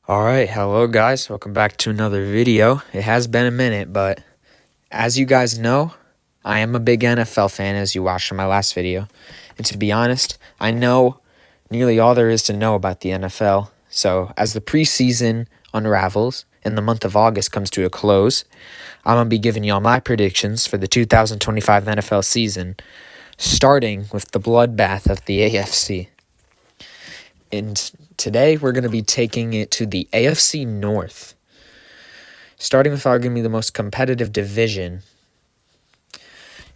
Alright, hello guys, welcome back to another video. It has been a minute, but as you guys know, I am a big NFL fan, as you watched in my last video. And to be honest, I know nearly all there is to know about the NFL. So as the preseason unravels and the month of August comes to a close, I'm going to be giving y'all my predictions for the 2025 NFL season, starting with the bloodbath of the AFC. And today we're going to be taking it to the AFC North, starting with arguably the most competitive division.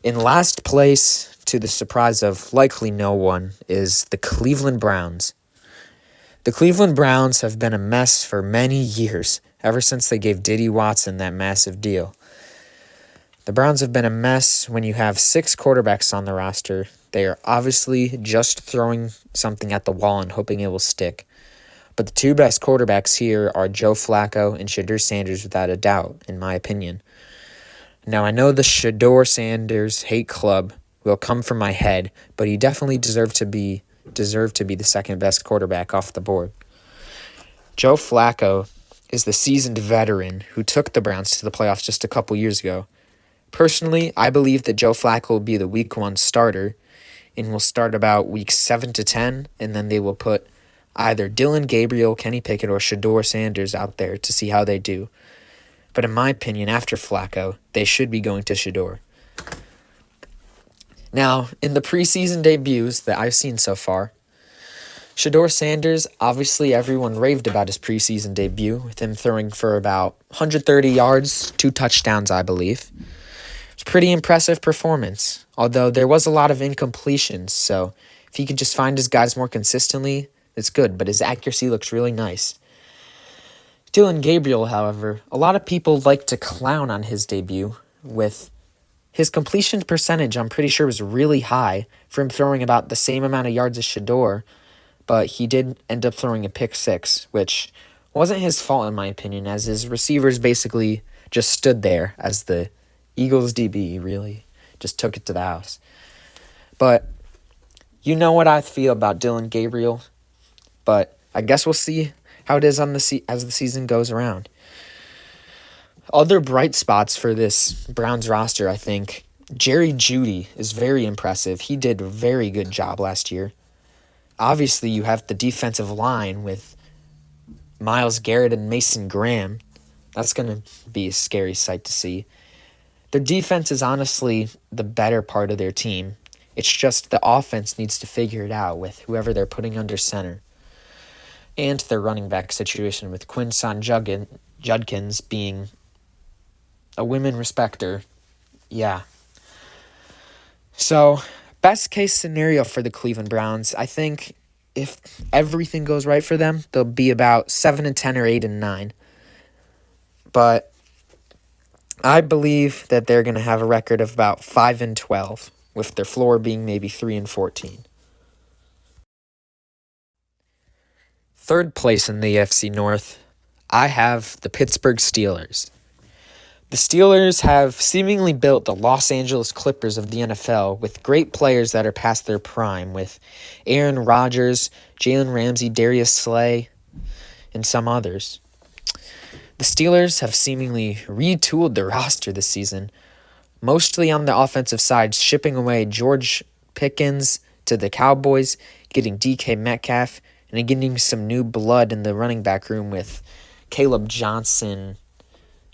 In last place, to the surprise of likely no one, is the Cleveland Browns. The Cleveland Browns have been a mess for many years, ever since they gave Diddy Watson that massive deal. The Browns have been a mess when you have 6 quarterbacks on the roster. They are obviously just throwing something at the wall and hoping it will stick. But the 2 best quarterbacks here are Joe Flacco and Shedeur Sanders, without a doubt, in my opinion. Now, I know the Shedeur Sanders hate club will come from my head, but he definitely deserved to be the second best quarterback off the board. Joe Flacco is the seasoned veteran who took the Browns to the playoffs just a couple years ago. Personally, I believe that Joe Flacco will be the Week 1 starter and will start about Weeks 7 to 10, and then they will put either Dillon Gabriel, Kenny Pickett, or Shedeur Sanders out there to see how they do. But in my opinion, after Flacco, they should be going to Shedeur. Now, in the preseason debuts that I've seen so far, Shedeur Sanders, obviously everyone raved about his preseason debut, with him throwing for about 130 yards, 2 touchdowns, I believe. It's a pretty impressive performance, although there was a lot of incompletions, so if he could just find his guys more consistently, it's good, but his accuracy looks really nice. Dillon Gabriel, however, a lot of people like to clown on his debut with his completion percentage. I'm pretty sure was really high for him throwing about the same amount of yards as Shedeur, but he did end up throwing a pick 6, which wasn't his fault in my opinion, as his receivers basically just stood there as the Eagles DB really just took it to the house. But you know what I feel about Dillon Gabriel, but I guess we'll see how it is as the season goes around. Other bright spots for this Browns roster, I think, Jerry Jeudy is very impressive. He did a very good job last year. Obviously, you have the defensive line with Myles Garrett and Mason Graham. That's going to be a scary sight to see. Their defense is honestly the better part of their team. It's just the offense needs to figure it out with whoever they're putting under center. And their running back situation with Quinson Judkins being a women respecter. Yeah. So, best case scenario for the Cleveland Browns, I think if everything goes right for them, they'll be about 7-10 or 8-9. But I believe that they're going to have a record of about 5-12, with their floor being maybe 3-14. Third place in the AFC North, I have the Pittsburgh Steelers. The Steelers have seemingly built the Los Angeles Clippers of the NFL with great players that are past their prime, with Aaron Rodgers, Jalen Ramsey, Darius Slay, and some others. The Steelers have seemingly retooled their roster this season, mostly on the offensive side, shipping away George Pickens to the Cowboys, getting DK Metcalf, and getting some new blood in the running back room with Caleb Johnson,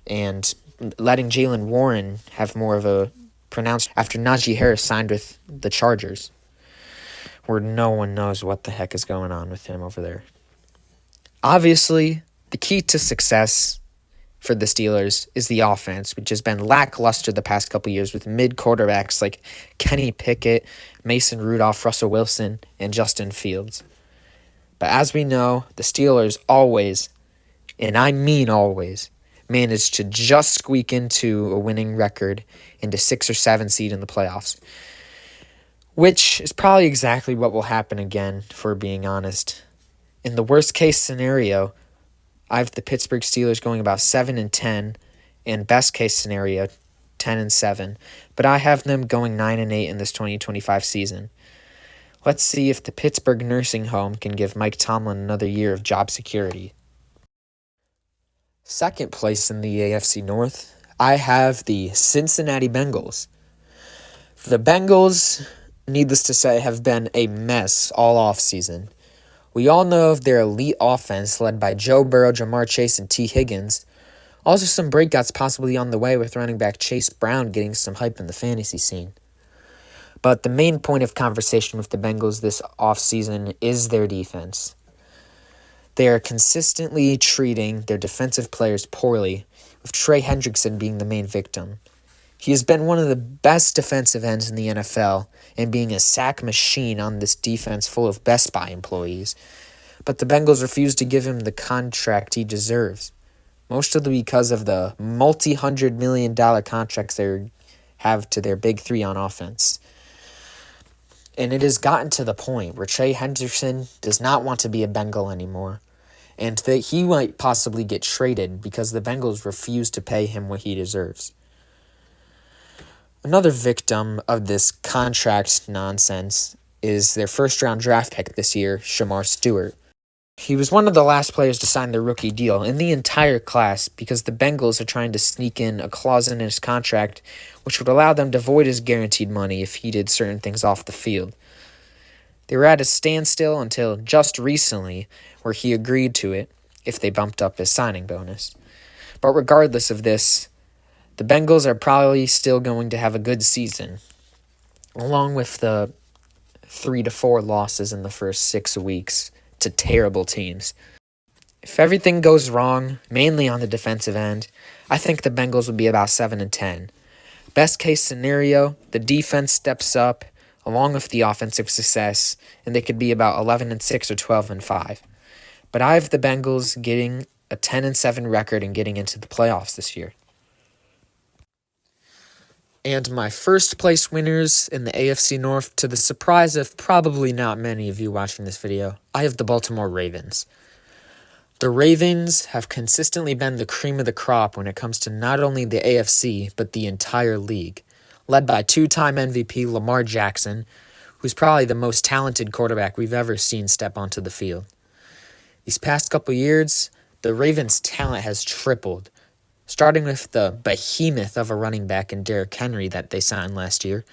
and letting Jalen Warren have more of a pronounced after Najee Harris signed with the Chargers, where no one knows what the heck is going on with him over there. Obviously, the key to success for the Steelers is the offense, which has been lackluster the past couple years with mid-quarterbacks like Kenny Pickett, Mason Rudolph, Russell Wilson, and Justin Fields. But as we know, the Steelers always, and I mean always, manage to just squeak into a winning record into 6 or 7 seed in the playoffs, which is probably exactly what will happen again, for being honest. In the worst-case scenario, I have the Pittsburgh Steelers going about 7-10, and best-case scenario, 10-7. But I have them going 9-8 in this 2025 season. Let's see if the Pittsburgh nursing home can give Mike Tomlin another year of job security. Second place in the AFC North, I have the Cincinnati Bengals. The Bengals, needless to say, have been a mess all offseason. We all know of their elite offense led by Joe Burrow, Jamar Chase, and T. Higgins. Also some breakouts possibly on the way with running back Chase Brown getting some hype in the fantasy scene. But the main point of conversation with the Bengals this offseason is their defense. They are consistently treating their defensive players poorly, with Trey Hendrickson being the main victim. He has been one of the best defensive ends in the NFL and being a sack machine on this defense full of Best Buy employees. But the Bengals refuse to give him the contract he deserves, mostly because of the multi-$100 million contracts they have to their big three on offense. And it has gotten to the point where Trey Hendrickson does not want to be a Bengal anymore, and that he might possibly get traded because the Bengals refuse to pay him what he deserves. Another victim of this contract nonsense is their first-round draft pick this year, Shamar Stewart. He was one of the last players to sign the rookie deal in the entire class because the Bengals are trying to sneak in a clause in his contract which would allow them to void his guaranteed money if he did certain things off the field. They were at a standstill until just recently, where he agreed to it if they bumped up his signing bonus. But regardless of this, the Bengals are probably still going to have a good season, along with the 3 to 4 losses in the first 6 weeks to terrible teams. If everything goes wrong, mainly on the defensive end, I think the Bengals will be about 7-10. Best case scenario, the defense steps up along with the offensive success, and they could be about 11-6 or 12-5. But I have the Bengals getting a 10-7 record and getting into the playoffs this year. And my first place winners in the AFC North, to the surprise of probably not many of you watching this video, I have the Baltimore Ravens. The Ravens have consistently been the cream of the crop when it comes to not only the AFC, but the entire league, led by two-time MVP Lamar Jackson, who's probably the most talented quarterback we've ever seen step onto the field. These past couple years, the Ravens' talent has tripled, starting with the behemoth of a running back in Derrick Henry that they signed last year,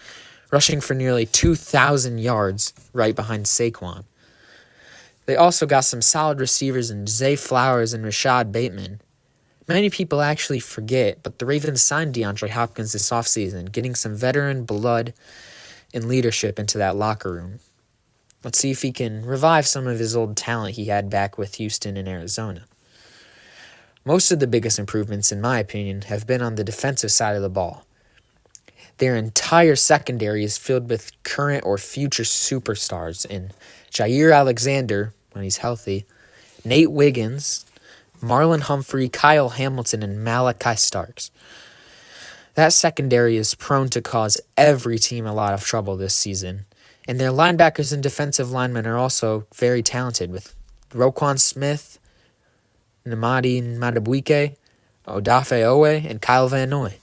rushing for nearly 2,000 yards right behind Saquon. They also got some solid receivers in Zay Flowers and Rashad Bateman. Many people actually forget, but the Ravens signed DeAndre Hopkins this offseason, getting some veteran blood and leadership into that locker room. Let's see if he can revive some of his old talent he had back with Houston and Arizona. Most of the biggest improvements, in my opinion, have been on the defensive side of the ball. Their entire secondary is filled with current or future superstars in Jair Alexander, when he's healthy, Nate Wiggins, Marlon Humphrey, Kyle Hamilton, and Malachi Starks. That secondary is prone to cause every team a lot of trouble this season, and their linebackers and defensive linemen are also very talented, with Roquan Smith, Namadi Madubuike, Odafe Owe, and Kyle Van Noy.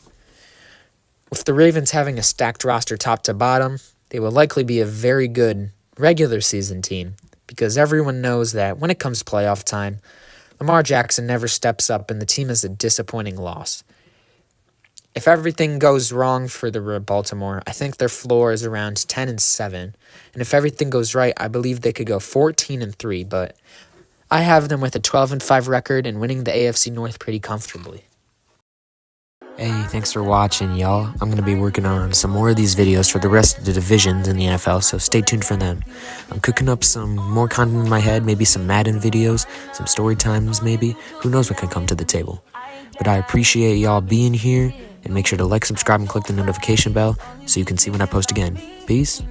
With the Ravens having a stacked roster top to bottom, they will likely be a very good regular season team, because everyone knows that when it comes playoff time, Lamar Jackson never steps up and the team is a disappointing loss. If everything goes wrong for the Baltimore, I think their floor is around 10-7, and if everything goes right, I believe they could go 14-3, but I have them with a 12-5 record and winning the AFC North pretty comfortably. Hey, thanks for watching, y'all. I'm going to be working on some more of these videos for the rest of the divisions in the NFL, so stay tuned for them. I'm cooking up some more content in my head, maybe some Madden videos, some story times maybe. Who knows what can come to the table. But I appreciate y'all being here, and make sure to like, subscribe, and click the notification bell so you can see when I post again. Peace.